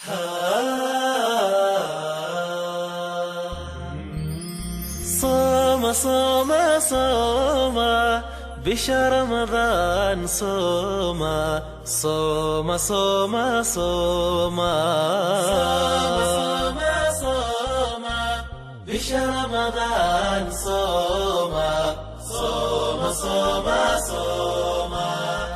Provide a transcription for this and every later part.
صوم صوم صوم بشهر رمضان صوم صوم صوم صوم صوم صوم بشهر رمضان صوم صوم صوم صوم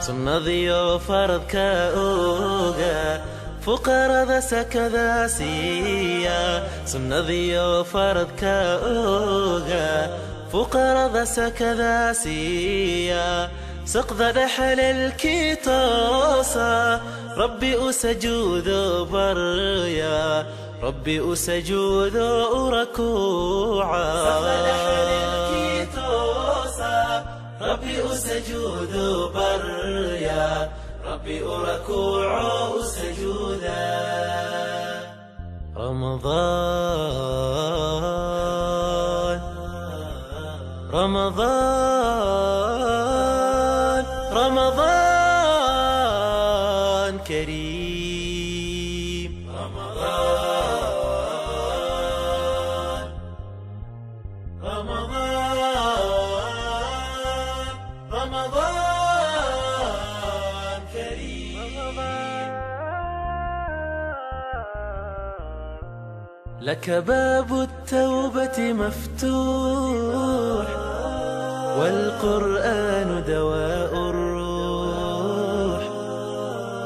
صمنا ذيو فرض كأوغا فقراء ذا سكذا سيا صمنا ذيو فرض كأوغا فقراء ذا سكذا سيا سقذ دحل الكيتوسا ربي أسجود بريا ربي أسجود ركوعا سقذ دحل الكيتوسا ربي أسجود بريا ربي أركوع سجودا رمضان رمضان رمضان كريم رمضان رمضان رمضان كريم لك باب التوبة مفتوح والقرآن دواء الروح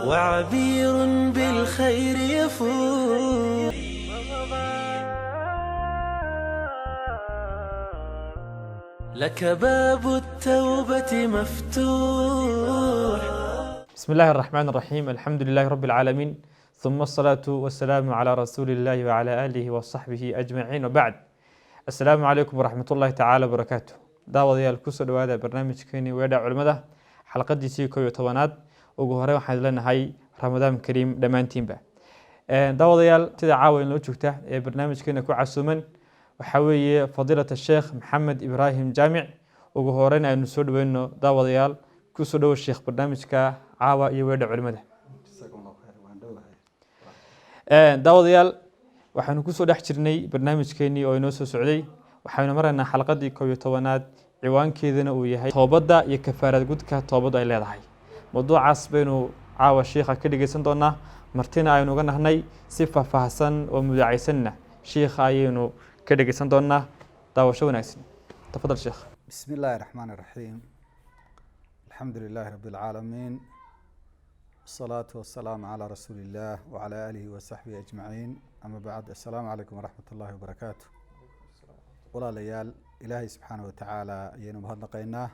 وعبير بالخير يفوح لك باب التوبة مفتوح. بسم الله الرحمن الرحيم. الحمد لله رب العالمين، ثم الصلاة والسلام على رسول الله وعلى آله وصحبه أجمعين، وبعد. السلام عليكم ورحمة الله تعالى وبركاته. daawadayaal kusoo dhawaada barnaamijkeeni weedha culimada xalqadiisii 11aad ugu hore waxaan leenahay ramadaan kariim dhamaantiinba. daawadayaal sida caawa inoo joogta ee barnaamijkeena ku casuuman waxa weeye fadiilada sheekh maxamed ibraahim jaamic. ugu horeyn aynu soo dhaweyno daawadayaal kusoo dhawo sheekh barnaamijka caawa iyo weedha culimada. daawadayaal waxaanu kusoo dhex jirnay barnaamijkeeni oo inoo soo socday. waxaynu maraynaa xalqadii 11aad ciwaankeedana uu yahay toobada iyo kafaarad gudka toobadu ay leedahay. mawduucaas baynu caawa sheekha ka dhageysan doonaa, martina aynu uga nahnay si faahfaahsan oo mudacaysanna sheekha ayaynu ka dhageysan doonaa. daawasho wanaagsan. tafadal sheekh. بسم الله الرحمن الرحيم. الحمد لله رب العالمين، والصلاة والسلام على رسول الله وعلى آله وصحبه أجمعين. أما بعد، السلام عليكم ورحمة الله وبركاته. walaalayaal ilaahay subxaana watacaala ayaynu mahadnaqaynaa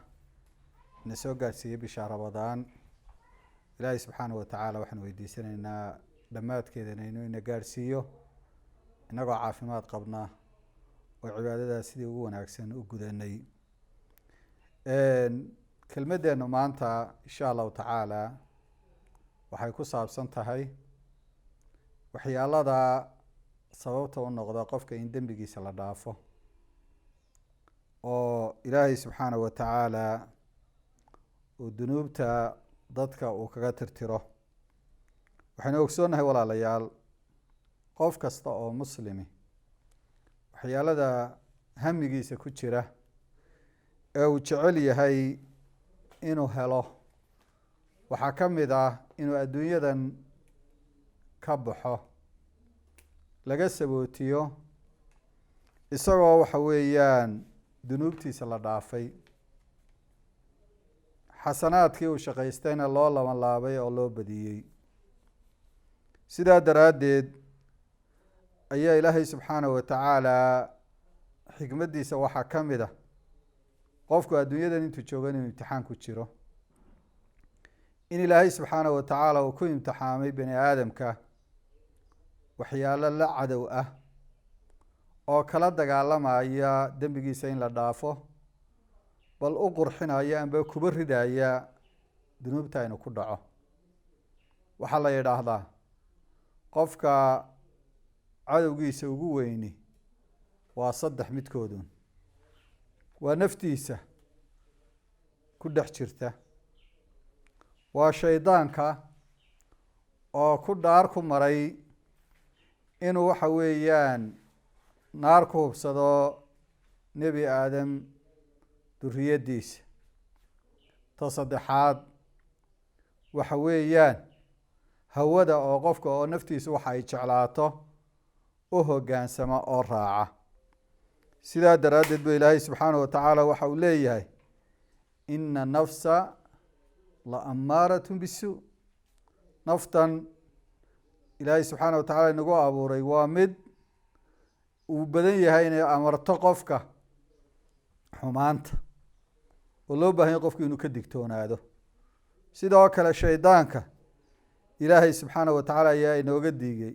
ina soo gaarsiiyey bisha ramadaan. ilaahay subxaana watacaala waxaan weydiisanaynaa dhammaadkeedana inuu ina gaarsiiyo inagoo caafimaad qabna oo cibaadadaas sidii ugu wanaagsan u gudanay. kelmaddeenu maanta insha allahu tacaala waxay ku saabsan tahay waxyaalada sababta u noqda qofka in dembigiisa la dhaafo oo ilaahay subxaana watacaala uu dunuubta dadka uu kaga tirtiro. waxaynu ogsoonahay walaalayaal, qof kasta oo muslimi waxyaalada hamigiisa ku jira ee uu jecel yahay inuu helo waxaa ka mid ah inuu adduunyadan ka baxo, laga sabootiyo isagoo waxa weeyaan dunuubtiisa la dhaafay, xasanaadkii uu shaqaystayna loo laban laabay oo loo badiyey. sidaa daraaddeed ayaa ilaahay subxaana watacaala xikmaddiisa waxaa ka mid ah qofku adduunyadan intuu joogan inuu imtixaan ku jiro, in ilaahay subxaana watacaala uu ku imtixaamay bani aadamka waxyaalo la cadow ah oo kala dagaalamaya dembigiisa in la dhaafo, bal u qurxinaya amba kuba ridaya dunuubta inuu ku dhaco. waxaa la yidhaahdaa qofka cadowgiisa ugu weyni waa 3 midkoodun. waa naftiisa ku dhex jirta, waa shaydaanka oo ku dhaar ku maray inuu waxa weeyaan naar ku hubsado nebi aadam duriyaddiisa. ta saddexaad waxa weeyaan hawada oo qofka oo naftiisa waxa ay jeclaato u hoggaansama oo raaca. sidaa daraaddeed ba ilaahay subxaanahu watacaala waxa uu leeyahay ina nafsa la ammaaratun bisuu. naftan ilaahay subxaana watacaala inagu abuuray waa mid uu badan yahay inay amarto qofka xumaanta oo loo baahan yahy qofku inuu ka digtoonaado. sidoo kale shaydaanka ilaahay subxaanaه watacaala ayaa inooga diigay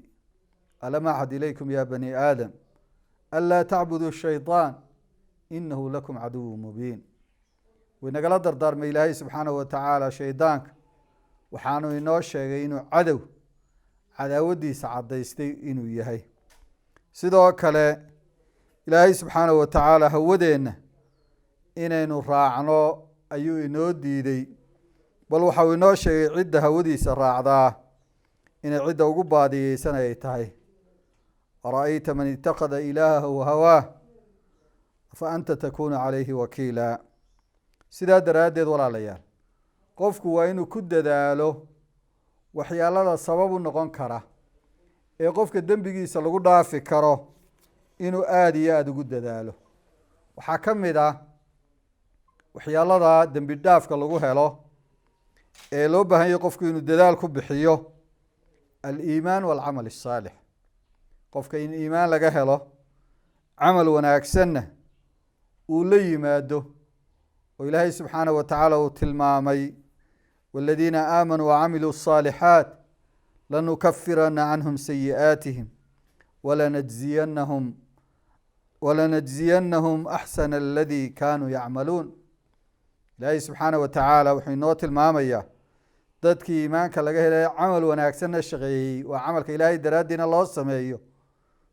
alam axad ilaykum ya bani aadam anlaa tacbuduu shayطaan inahu lakum caduw mubiin. waynagala dardaarmay ilaahay subxaanaه watacaala shaydaanka, waxaanu inoo sheegay inuu cadow cadaawadiisa cadaystay inuu yahay. sidoo kale ilaahay subxaanaه watacaala hawadeenna inaynu raacno ayuu inoo diiday, bal waxau inoo sheegay cidda hawadiisa raacdaa inay cidda ugu baadiyeysan ay tahay. ara'ayta man itakada ilaahahu hawaah fa anta takunu calayhi wakiila. sidaa daraaddeed walaalayaal, qofku waa inuu ku dadaalo waxyaalada sabab u noqon kara ee qofka dembigiisa lagu dhaafi karo inuu aada iyo aada ugu dadaalo. waxaa ka mid ah waxyaalada dembi dhaafka lagu helo ee loo baahan yahy qofku inuu dadaal ku bixiyo aliimaan walcamal asaalix. qofka in iimaan laga helo, camal wanaagsanna uu la yimaado, oo ilaahay subxaanaه watacaala uu tilmaamay wاladiina aamanuu wacamiluu الصaalixaat lanukafirana canhum sayi'aatihim walanajziyanahum axsana aladii kaanuu yacmaluun. ilaahay subxaanaه watacaala wuxuu inoo tilmaamayaa dadkii iimaanka laga helay camal wanaagsanna shaqeeyey, waa camalka ilaahay daraaddiina loo sameeyo,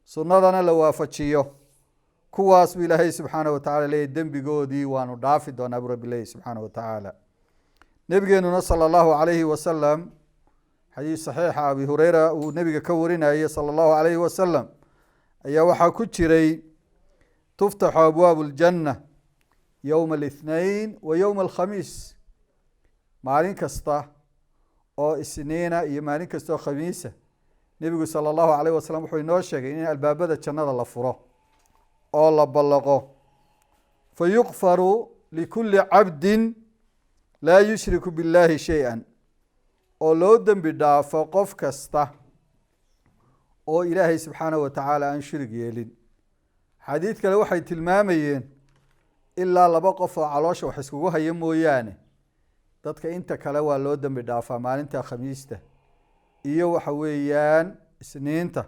sunnadana la waafajiyo, kuwaas buu ilaahay subxaanaه watacala leeyahy dembigoodii waanu dhaafi doonaa buu rabbi leeyahy subxaanaه watacaala. nebigeenuna salى اllahu عalayhi wasalam xadiis saxiixa abi hureyra uu nebiga ka warinayay salى اllahu عalayhi wasalam ayaa waxaa ku jiray tuftaxu abwaabu اljanna yowma اlاثnain wa yowma alkhamiis. maalin kasta oo isniina iyo maalin kasta oo khamiisa nebigu salى اllahu عalayh wasalam wuxuu inoo sheegay in albaabada jannada la furo oo la ballaqo, fayukfaru likuli cabdin laa yushriku biاllahi shay-a, oo loo dembi dhaafo qof kasta oo ilaahay subxaanaه watacaala aan shirig yeelin. xadiid kale waxay tilmaamayeen ilaa 2 qof oo caloosha wax iskugu haya mooyaane dadka inta kale waa loo dembi dhaafaa maalinta khamiista iyo waxa weeyaan isniinta,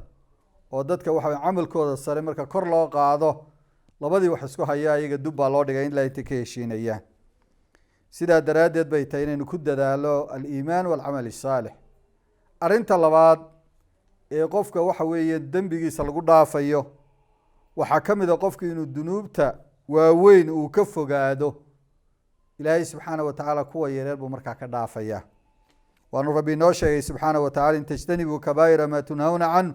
oo dadka waxa camalkooda sare marka kor loo qaado labadii wax isku haya iyaga dub baa loo dhigay in la inta ka heshiinayaan. sidaa daraaddeed bay tahay inaynu ku dadaalo aliimaan walcamal asaalix. arrinta labaad ee qofka waxa weeye dembigiisa lagu dhaafayo waxaa ka mid a qofku inuu dunuubta waaweyn uu ka fogaado. ilaahay subxaanaه watacaala kuwa yareer buu markaa ka dhaafaya. waanu rabbi inoo sheegay subxaanaه watacala in tajtanibuu kabaa'ira maa tunhawna canhu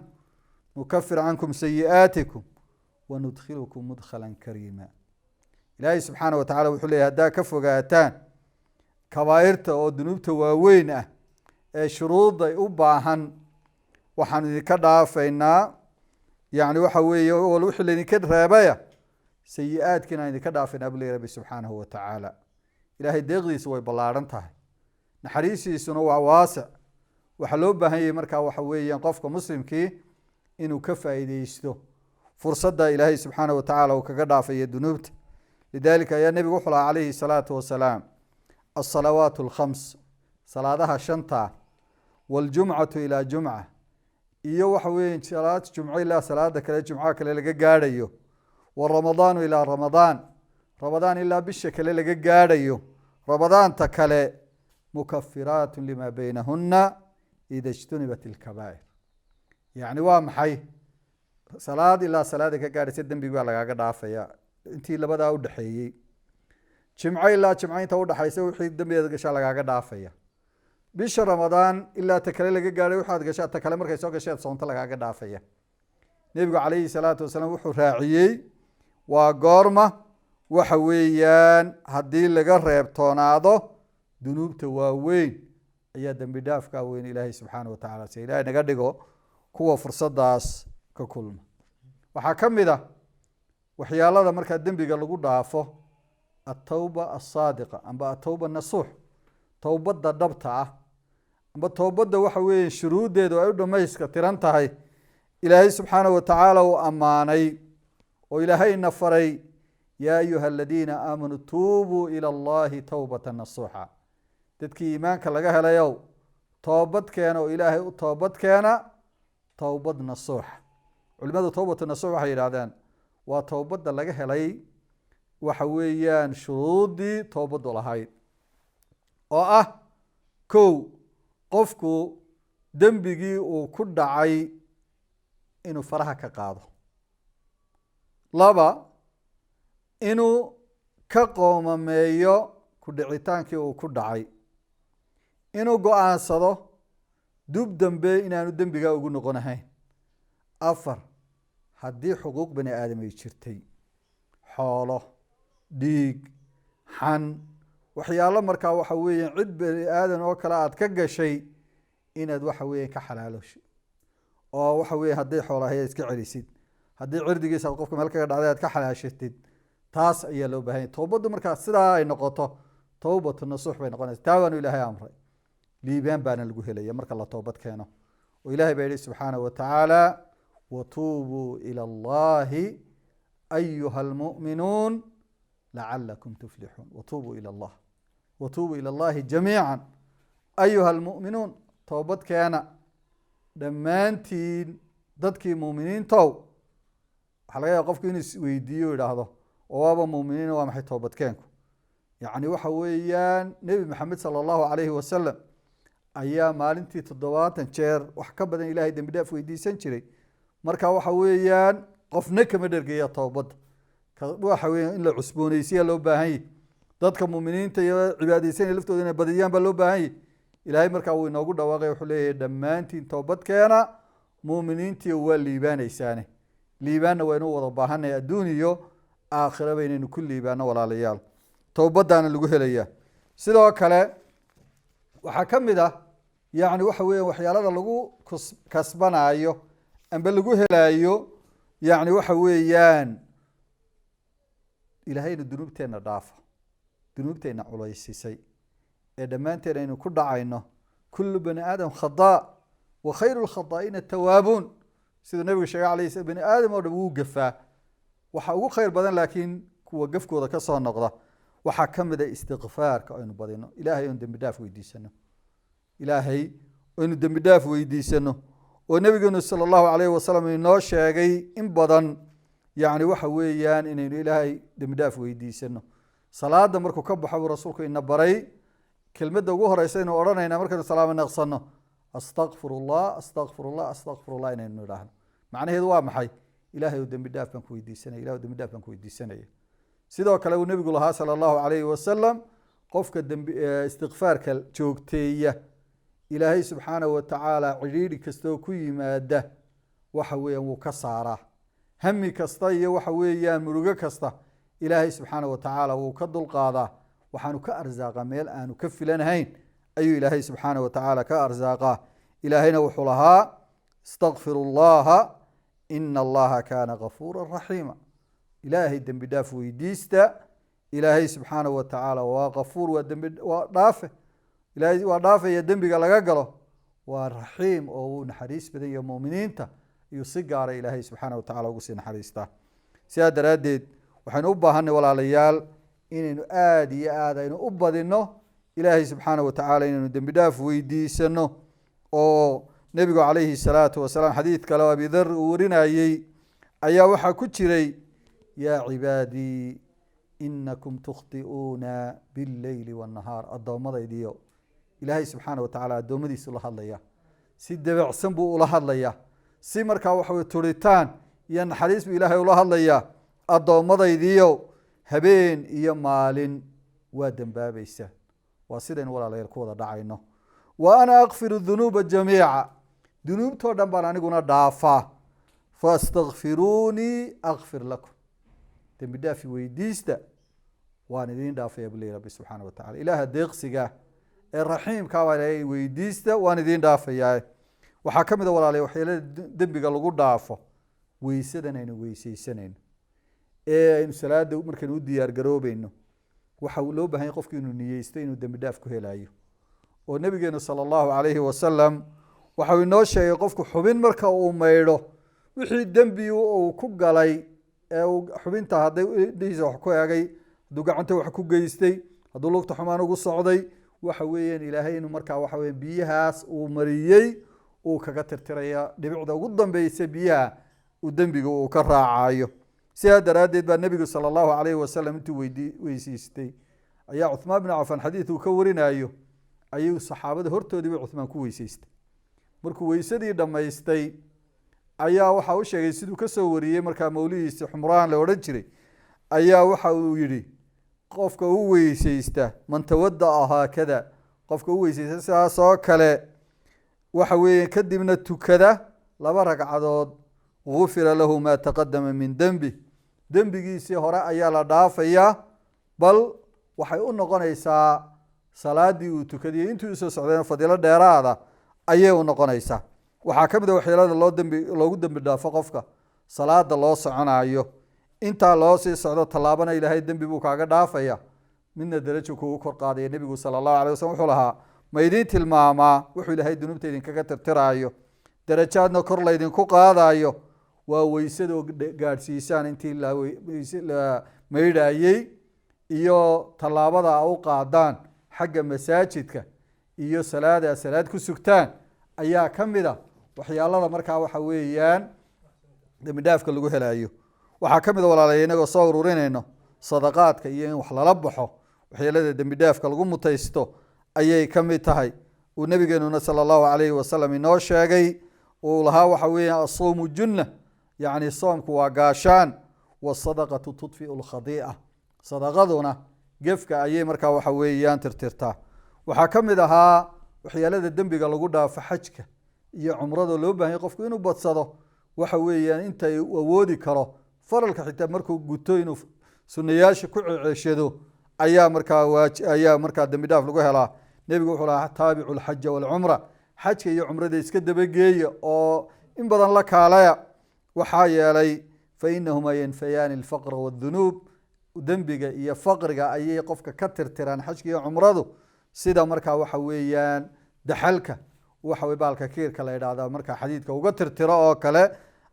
nukafir cankum sayi'aatikum wanudkhilukum mudkhala kariima. ilaahay subxaanaه watacala wuxuu leeyahy haddaa ka fogaataan kabaa'irta oo dunuubta waaweyn ah ee shuruudda u baahan, waxaanu idinka dhaafaynaa yani waxa weeye wixii laydinka reebaya sayi-aadkiina aan idinka dhaafaynaa buu leeyahy rabbi subxaanahu watacaala. ilaahay deeqdiisu way ballaadhan tahay, naxariistiisuna waa waasic. waxaa loo baahan yahay markaa waxa weeyaan qofka muslimkii inuu ka faa'iideysto fursadda ilaahay subxaanaه watacaala uu kaga dhaafayo dunuubta. lidalika ayaa nebigu wuxuu lahaa calayhi الsalaatu wasalaam alsalawaat اlkhams, salaadaha shanta, waاljumcatu ilaa jumca, iyo waxa weeye salaad jumco ilaa salaada kale jumcaha kale laga gaadhayo, waramadaanu ilaa ramadaan, ramadaan ilaa bisha kale laga gaadhayo, ramadaanta kale mukafiraat lima beynahuna ida اjtunibat اlkabaa'ir. yacni waa maxay? salaad ilaa salaada ka gaadhaysa dembigi baa lagaaga dhaafaya intii labadaa udhexeeyey. jimco ilaa jimco inta udhexaysa wixii dembigeeda gashaa lagaaga dhaafaya. bisha ramadaan ilaa ta kale laga gaadhay waxaad gashaa ta kale markay soo gasheed soonto lagaaga dhaafaya. nebigu calayhi salaatu wasalaam wuxuu raaciyey waa goorma waxa weeyaan haddii laga reebtoonaado dunuubta waaweyn ayaa dembi dhaafkaa weyn ilaahay subxaana watacaala si ilahay naga dhigo kuwa fursadaas ka kulma. waxaa ka mid ah waxyaalada markaa dembiga lagu dhaafo atawba asaadiqa amba atawba nasuux, towbadda dhabta ah amba towbadda waxa weeye shuruuddeedu ay u dhamayska tiran tahay. ilaahay subxaana watacaala uu ammaanay oo ilaahayna faray yaa ayuha aladiina aamanuu tuubuu ila allahi towbata nasuuxa. dadkii iimaanka laga helayow toobad keena oo ilaahay u toobad keena towbad nasuuxa. culimadu towbatu nasuux waxay yidhahdeen waa towbadda laga helay waxa weeyaan shuruuddii toobaddu lahayd oo ah kow qofku dembigii uu ku dhacay inuu faraha ka qaado, laba inuu ka qoomameeyo ku dhicitaankii uu ku dhacay, inuu go-aansado dub dambe inaanu dembigaa ugu noqonahayn, afar haddii xuquuq bani aadam ay jirtay xoolo dhiig xan waxyaalo markaa waxa weeye cid bani aadan oo kale aad ka gashay inaad waxa weeye ka xalaaloosho oo waxa weeye hadday xoolahay iska celisid, haddii cirdigiisa aad qofka meel kaga dhacday aad ka xalaashatid, taas ayaa loo baahan yahy. towbaddu markaa sidaa ay noqoto towbatu nasuux bay noqonaysa. taa waanu ilaahay amray, liibaan baana lagu helaya marka la toobad keeno. oo ilaahay baa yihi subxaanahu watacaala watuubuu ila allahi ayuha almu'minuun lacalakum tuflixuun. watuubuu ila allah, watuubuu ila allahi jamiica ayuha almu'minuun. toobad keena dhammaantiin dadkii muuminiintow. waxaa laga yaaba qofku inuu isweydiiyo idhaahdo oo waaba muuminiin waa maxay toobadkeenku? yacni waxa weeyaan nebi maxamed sala allahu calayhi wasalam ayaa maalintii 70 jeer wax ka badan ilaahay dembi dhaaf weydiisan jiray. marka waxa weeyaan qofna kama dhergeeya toobadda, waxa weeyaan in la cusboonaysiya loo baahan yahy. dadka muuminiinta iyo cibaadaysanaya laftooda inay badiyaan baa loo baahan yahy. ilaahay markaa wuu inoogu dhawaaqay wuxuu leeyahay dhammaantiin toobad keena muuminiintii waa liibaanaysaane. liibaanna waa inuu wada baahanay adduun iyo aakhiraba inaynu ku liibaano walaalayaal. towbaddaana lagu helayaa. sidoo kale waxaa ka mid ah yacni waxa weeya waxyaalada lagu kasbanaayo amba lagu helaayo yacni waxa weeyaan ilaahayna dunuubteenna dhaafa, dunuubteenna culaysisay ee dhammaanteen aynu ku dhacayno. kullu bani aadam khadaa wa khayru lkhadaa'ina tawaabuun. siduu nabigu sheegay alayh slam bani aadam oo dhan wuu gafaa, waxa ugu khayr badan laakiin kuwa gafkooda ka soo noqda. waxaa ka mid a istikfaarka aynu badino, ilaahay aynu dembi dhaaf weydiisano, ilaahay aynu dembi dhaaf weydiisano. oo nabigeenu sala allahu calayhi wasalam inoo sheegay in badan yacni waxa weeyaan inaynu ilaahay dembi dhaaf weydiisano. salaada markuu ka baxo buu rasuulku ina baray kelmadda ugu horeysa aynu odhanayna markaynu salaamo naqsano astakfir ullah astakfir ullah astakfir ullah inaynu idhaahno. macnaheedu waa maxay? ilaahay dembi dhaaf baan ku weydiisanaya, ilahay dembi dhaaf baan ku weydiisanaya. sidoo kale uu nebigu lahaa sala allahu calayhi wasalam qofka istikfaarka joogteeya ilaahay subxaanahu watacaala cidhiidhi kastoo ku yimaada waxa weeyaan wuu ka saaraa. hami kasta iyo waxa weeyaan murugo kasta ilaahay subxaanahu watacaala wuu ka dulqaadaa. waxaanu ka arsaaqa meel aanu ka filanahayn ayuu ilaahay subxaanahu watacaala ka arsaaqaa. ilaahayna wuxuu lahaa istakfiru llaha ina allaha kaana gafuura raxiima. ilaahay dembi dhaaf weydiista. ilaahay subxaanahu watacaala waa gafuur, waa dhaafe. ilaahay waa dhaafaya dembiga laga galo, waa raxiim oo uu naxariis badan yaho muuminiinta iyuu si gaara ilaahay subxaanahu watacala ugu sii naxariistaa. sidaa daraaddeed waxaynu u baahanay walaalayaal inaynu aada iyo aad aynu u badino ilaahay subxaanahu watacaala inaynu dembi dhaaf weydiisano. oo nebigu calayhi salaatu wasalaam xadiid kale oo abi dar uu warinayey ayaa waxaa ku jiray yaa cibaadii inakum tukhti'uuna billeyli waannahaar. addoommadaydiyo ilaahay subxaana watacaala addoommadiisa ula hadlaya, si dabacsan buu ula hadlayaa, si markaa waxawey turitaan iyo naxariis buu ilaahay ula hadlayaa. addoommadaydiyo habeen iyo maalin waa dembaabaysa. waa sidaynu walaalayaal ku wada dhacayno. wa ana akfiru dunuuba jamiica. dunuubtoo dhan baan aniguna dhaafaa. faastakfiruunii akfir lakum dembi dhaafi weydiista waan idiin dhaafaya buu leeyahy rabbi subxaana wa tacala. ilaaha deeqsiga ee raxiimka baa ilaahay weydiista waan idiin dhaafayaa. waxaa ka mid a walaalay waxyeelada dembiga lagu dhaafo weysadan aynu weyseysanayno ee aynu salaada markaynu u diyaar garoobayno. waxa loo baahan yahay qofku inuu niyeysto inuu dembi dhaaf ku helayo. oo nabigeenu sala allahu calayhi wasalam waxau inoo sheegay qofku xubin marka uu maydho wixii dembi uu ku galay ee xubinta hadday dhihiisa wax ku eegay, hadduu gacanta wax ku geystay, hadduu lugta xumaan ugu socday, waxa weeyaan ilaahay inuu markaa waxa weya biyahaas uu mariyey uu kaga tirtiraya dhibicda ugu dambeysa biyaha uu dembiga uu ka raacayo. sidaa daraaddeed baa nebigu sala allahu calayhi wasalam intuu weysiistay ayaa cuthmaan bin cafaan xadiid uu ka warinayo ayuu saxaabada hortoodiiba cuthmaan ku weyseystay. markuu weysadii dhammaystay ayaa waxa u sheegay siduu kasoo wariyey markaa mawlihiisi xumraan la odhan jiray ayaa waxa uu yihi qofka u weyseysta man tawada'a haakada, qofka u weyseysta sidaas oo kale waxa weeye kadibna tukada 2 ragcadood gufira lahu maa taqadama min dembi, dembigiisii hore ayaa la dhaafayaa, bal waxay u noqonaysaa salaadii uu tukadiyey intuu usoo socdayna fadiilo dheeraada ayay u noqonaysaa. waxaa ka mid a waxyeelada loogu dembi dhaafo qofka salaada loo soconayo. intaa loo sii socdo tallaabana ilaahay dembi buu kaaga dhaafaya, midna darajo kugu kor qaadaya. nebigu sala allahu alay waslm wuxuu lahaa ma idiin tilmaamaa wuxuu ilaahay dunuubta idinkaga tirtiraayo, darajaadna kor laydinku qaadayo, waa weysadoo gaadhsiisaan intii la maydhayey iyo tallaabada u qaadaan xagga masaajidka iyo salaada salaad ku sugtaan ayaa ka mid a waxyaalada markaa waxa weeyaan dembi dhaafka lagu helayo. waxaa ka mid a walaalay inagoo soo ururinayno sadaqaadka iyo in wax lala baxo waxyeelada dembi dhaafka lagu mutaysto ayay ka mid tahay. uu nabigeenuna sala allahu calayhi wasalam inoo sheegay uu lahaa waxa weeyaan asawmu junna, yacni soomku waa gaashaan, wasadaqatu tudfiu lkhadii'a, sadaqaduna gefka ayay markaa waxa weeyaan tirtirtaa. waxaa ka mid ahaa waxyeelada dembiga lagu dhaafo xajka iyo cumrada loo baahanya qofku inuu badsado waxa weeyaan inta uu awoodi karo, faralka xitaa markuu guto inuu sunayaasha ku ceshado ayaa markaa dembi dhaaf lagu helaa. nebigu wuxuu lahaa taabicu lxaja walcumra, xajka iyo cumrada iska dabageeya oo in badan la kaalaya. waxaa yeelay fainahumaa yanfayaani alfaqra wadunuub, dembiga iyo faqriga ayay qofka ka tirtiraan xajka iyo cumradu, sida markaa waxa weeyaan daxalka waxa baalka kiirka la yidhaahda markaa xadiidka uga tirtiro oo kale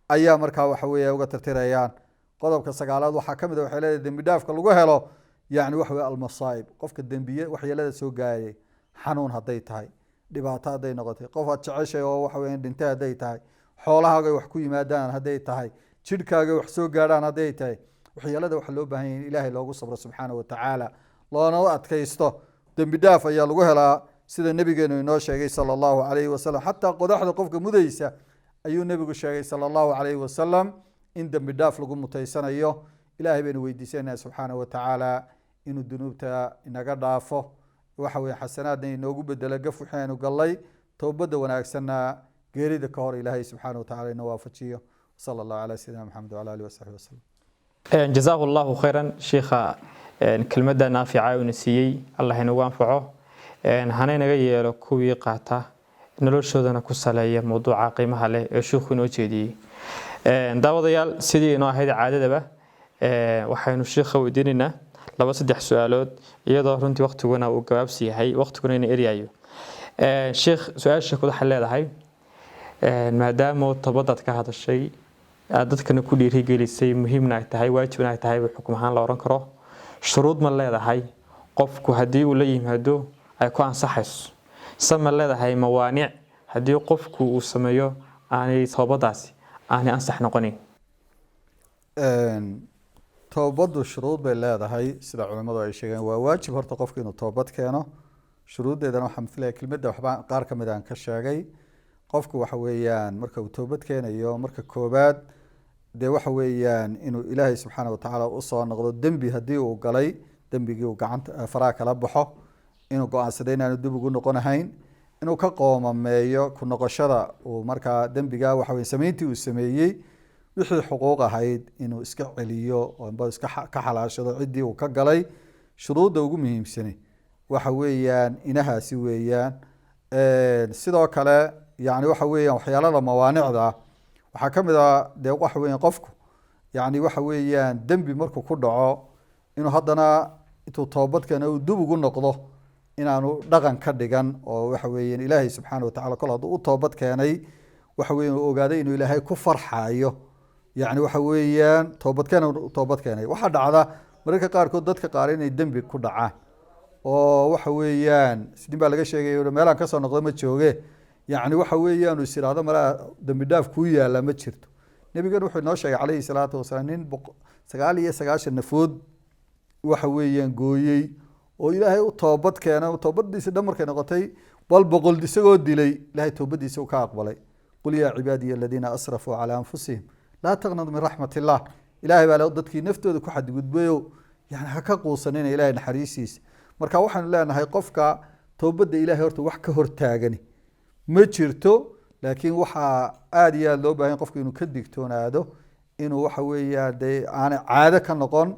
ayaa markaa waxa weeya uga tirtirayaan. qodobka 9aad waxaa ka mid a waxyeelada dembi dhaafka lagu helo yani waxa weye almasaa'ib, qofka dembiye waxyeelada soo gaayay, xanuun hadday tahay, dhibaato hadday noqotay, qof aad jeceshay oo waxa weya dhintay hadday tahay, xoolahaaga wax ku yimaadaan hadday tahay, jidhkaaga wax soo gaadhaan hadday tahay, waxyeelada waxaa loo baahan yahay in ilaahay loogu sabro subxaana wa tacaala, loona adkaysto. dembi dhaaf ayaa lagu helaa sida nebigeenu inoo sheegay sala allahu calayhi wasalam. xataa qodaxda qofka mudaysa ayuu nebigu sheegay sala allahu calayhi wasalam in dembi dhaaf lagu mutaysanayo. ilaahay baynu weydiisanaa subxaana wa tacaala inuu dunuubta inaga dhaafo, waxa weye xasanaadna inoogu bedelo gaf wixii aynu gallay, towbadda wanaagsanna geerida ka hor ilaahay subxaana wa tacala ina waafajiyo. sala allahu calaa sayidina maxamed wala alihi wasaxbi wasalam. jazaahu allahu khayran sheikha, kelmadda naafica uuna siiyey allah inagu anfaco, hana inaga yeelo kuwii qaata noloshoodana ku saleeya mawduuca qiimaha leh ee sheikhu inoo jeediyey. daawadayaal sidii inoo ahayd caadadaba waxaynu sheikha weydiinaynaa 2-3 su-aalood iyadoo runtii waqtiguna uu gabaabsi yahay, waqtiguna ina eryayo. sheikh su-aasha waxay leedahay maadaama toobadaad ka hadashay aad dadkana ku dhiirigelisay muhiimna ay tahay waajibna ay tahay xukum ahaan la oran karo, shuruud ma leedahay qofku haddii uu la yimaado ay ku ansaxayso, sama leedahay mawaanic haddii qofku uu sameeyo aanay toobadaasi aanay ansax noqonin? toobaddu shuruud bay leedahay sida culimadu ay sheegeen. waa waajib horta qofku inuu toobad keeno. shuruuddeedana waxaa mithla kelmadda waxbaa qaar ka mid aan ka sheegay. qofku waxa weeyaan marka uu toobad keenayo, marka koobaad dee waxa weeyaan inuu ilaahay subxaana wa tacaala usoo noqdo. dembi haddii uu galay, dembigii uu gacanta faraha kala baxo, inuu go-aansaday inaanu dib ugu noqonahayn, inuu ka qoomameeyo ku noqoshada uu markaa dembiga waxa weye samayntii uu sameeyey, wixii xuquuq ahayd inuu iska celiyo oo iska ka xalaashado ciddii uu ka galay. shuruudda ugu muhiimsani waxa weeyaan inahaasi weeyaan. sidoo kale yani waxa weeyaan waxyaalada mawaanicda ah waxaa ka mid ah dee waxa weeyaan qofku yani waxa weeyaan dembi markuu ku dhaco inuu haddana intuu toobadkeena uu dib ugu noqdo inaanu dhaqan ka dhigan oo waxa weeyaan ilaahay subxaana watacala kol hadduu u toobad keenay waxa weeyaan uu ogaaday inuu ilaahay ku farxaayo yani waxa weeyaan toobad keenay. waxaa dhacda mararka qaarkood dadka qaar inay dembi ku dhacaan oo waxa weeyaan sidin baa laga sheegay meelaan kasoo noqdo ma jooge yani waxa weeyaan is idhaahdo malaa dembi dhaaf kuu yaala ma jirto. nebigana wuxuu inoo sheegay calayhi salaatu wasalaam nin 99 nafood waxa weeyaan gooyey oo ilaahay u toobad keena toobadiisa dhan markay noqotay bal boqol isagoo dilay ilaahay toobadiisa uu ka aqbalay. qul yaa cibaadiya aladiina asrafuu calaa anfusihim laa taqnadu min raxmat illah. ilaahay baa dadkii naftooda ku xadgudbayo yani ha ka quusanina ilaahay naxariisiisa. marka waxaanu leenahay qofka toobadda ilaahay horta wax ka hortaagani ma jirto, laakiin waxaa aada iyo aada loo baahan qofku inuu ka digtoonaado inuu waxa weeyaan dee aanay caado ka noqon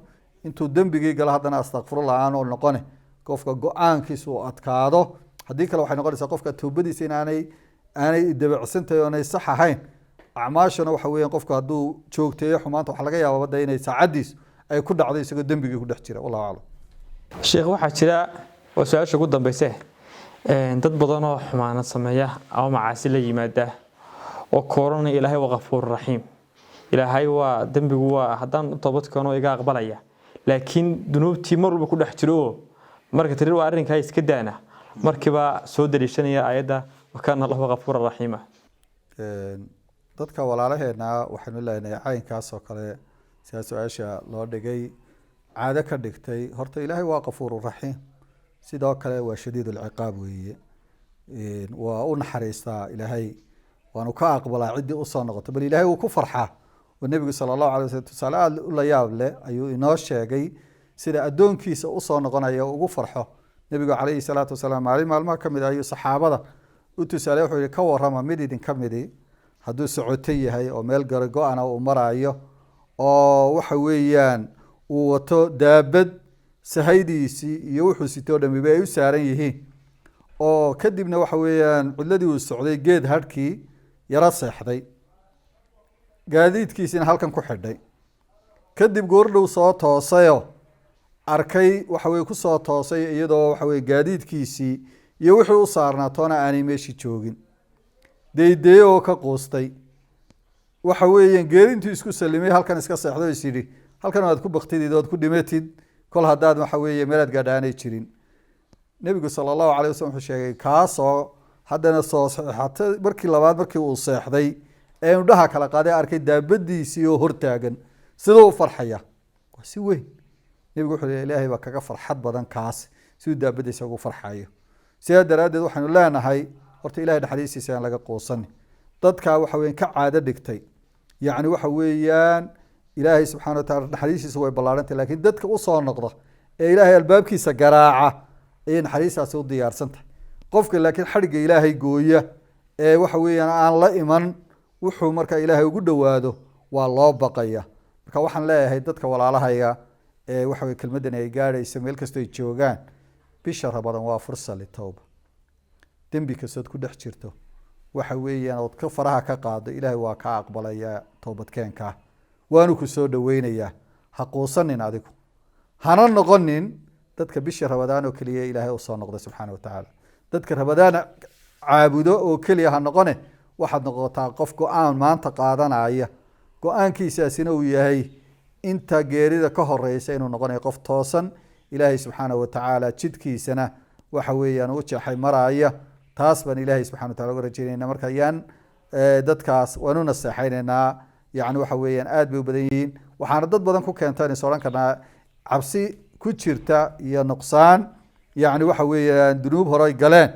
intuu dembigii galo haddana astakfirullah aanoo noqone qofka go-aankiisa uu adkaado. haddii kale waxay noqonaysaa qofka toobadiisa in aanay dabacsantahay oonay sax ahayn. acmaashana waxa weeyaan qofku hadduu joogteeyo xumaanta waxa laga yaaba badda inay saacadiis ay ku dhacdo isagoo dembigii ku dhex jira. wallahu aclam. sheekh waxaa jira oo su-aasha ugu dambeyse dad badan oo xumaanad sameeya ama macaasi la yimaada oo kooranaya ilaahay waa qafuur raxiim, ilaahay waa dembigu waa haddaan toobad keeno iga aqbalaya, laakiin dunuubtii mar walba ku dhex jiro oo marka tiri waa arrinkaa iska daana markiiba soo daliishanaya aayadda wakaana allahu qafuura raxiima. dadka walaalaheena waxaynu leenahay caynkaas oo kale sidaa su-aasha loo dhigay caado ka dhigtay. horta ilaahay waa qafuur raxiim, sidoo kale waa shadiid ulciqaab weeye. waa u naxariistaa ilaahay waanu ka aqbalaa ciddii usoo noqoto, bal ilaahay wuu ku farxaa. oo nebigu sala allahu alay waslm tusaale aada u la yaab leh ayuu inoo sheegay sida addoonkiisa usoo noqonaya ugu farxo. nebigu calayhi salaatu wasalaam maalin maalmaha ka mid ah ayuu saxaabada u tusaale wuxuu yihi ka warrama mid idinka midi hadduu socoto yahay oo meel garo go-ana uu maraayo oo waxa weeyaan uu wato daabad sahaydiisii iyo wuxuu sitoo dhamiba ay u saaran yihiin oo kadibna waxa weeyaan cidladii uu socday geed hadhkii yaro seexday gaadiidkiisina halkan ku xidhay. kadib goordhow soo toosayo arkay waxa weye kusoo toosay iyadoo waxa weye gaadiidkiisii iyo wixii u saarnaa toona aanay meeshii joogin. deydeye oo ka quustay waxa weeyaan geerintuu isku salimay halkan iska seexdo is yidhi halkan waad ku baktidid oad ku dhimatid kol haddaad waxa weeye meelaad gaadha aanay jirin. nebigu sala allahu calay waslm wuxuu sheegay kaasoo haddana soo seexatay markii labaad markii uu seexday ee indhaha kala qaaday arkay daabadiisii oo hortaagan siduu u farxaya waa si weyn. nebigu wuxuu leeyahay ilaahay baa kaga farxad badan kaas siduu daabadiisa ugu farxayo. sidaa daraaddeed waxaynu leenahay horta ilahay naxariistiisa aan laga quusanin. dadkaa waxa weyan ka caado dhigtay yacni waxa weeyaan ilaahay subxana watacala naxariistiisa way ballaarantay, laakiin dadka usoo noqda ee ilaahay albaabkiisa garaaca ayay naxariistaasi u diyaarsan tahay. qofka laakiin xadhigga ilaahay gooya ee waxa weeyaan aan la iman wuxuu marka ilaahay ugu dhowaado waa loo baqaya. marka waxaan leeyahay dadka walaalahaya ee waxa weye kelmaddan ay gaadhaysa meel kastoo ay joogaan, bisha Ramadaan waa fursa litawba. dembi kastood ku dhex jirto waxa weeyaan ood ka faraha ka qaado ilaahay waa ka aqbalaya toobadkeenka, waanu ku soo dhaweynayaa. ha quusanin adigu, hana noqonin dadka bisha Ramadaan oo keliya ilaahay u soo noqda subxaana watacaala. dadka Ramadaan caabudo oo keliya ha noqone waxaad noqotaa qof go-aan maanta qaadanaya, go-aankiisaasina uu yahay inta geerida ka horeysa inuu noqonayo qof toosan ilaahay subxaana watacaala jidkiisana waxa weeyaan u jeexay maraaya. taas baan ilaahay subxana watacala uga rajeynayna. marka ayaan dadkaas waanu naseexaynaynaa, yani waxa weeyaan aad bay u badan yihiin. waxaana dad badan ku keenta is odhan karnaa cabsi ku jirta iyo nuqsaan, yani waxa weeyaan dunuub horey galeen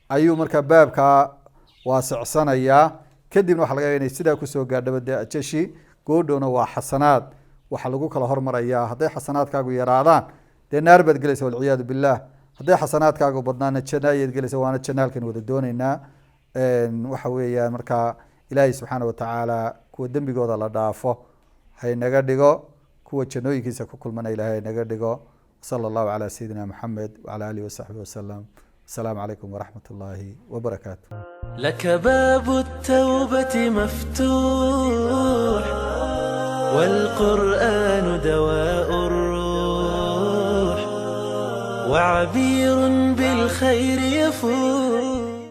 ayuu markaa baabkaa waasicsanayaa. kadibna waxa laga yaaba inay sidaa kusoo gaadhaba dee ajashi goodhowna waa xasanaad waxa lagu kala hormarayaa. hadday xasanaadkaagu yaraadaan dee naar baad gelaysa walciyaadu billaah, hadday xasanaadkaagu badnaana janno ayaad gelaysa, waana janno halkan wada dooneynaa. waxa weeyaan markaa ilaahay subxaana watacaala kuwa dembigooda la dhaafo haynaga dhigo, kuwa jannooyinkiisa ku kulmana ilaahay haynaga dhigo. sala allahu calaa sayidina maxamed wacala aalihi wasaxbihi wasalam. السلام عليكم ورحمة الله وبركاته. لك باب التوبة مفتوح، والقرآن دواء الروح، وعبير بالخير يفوح.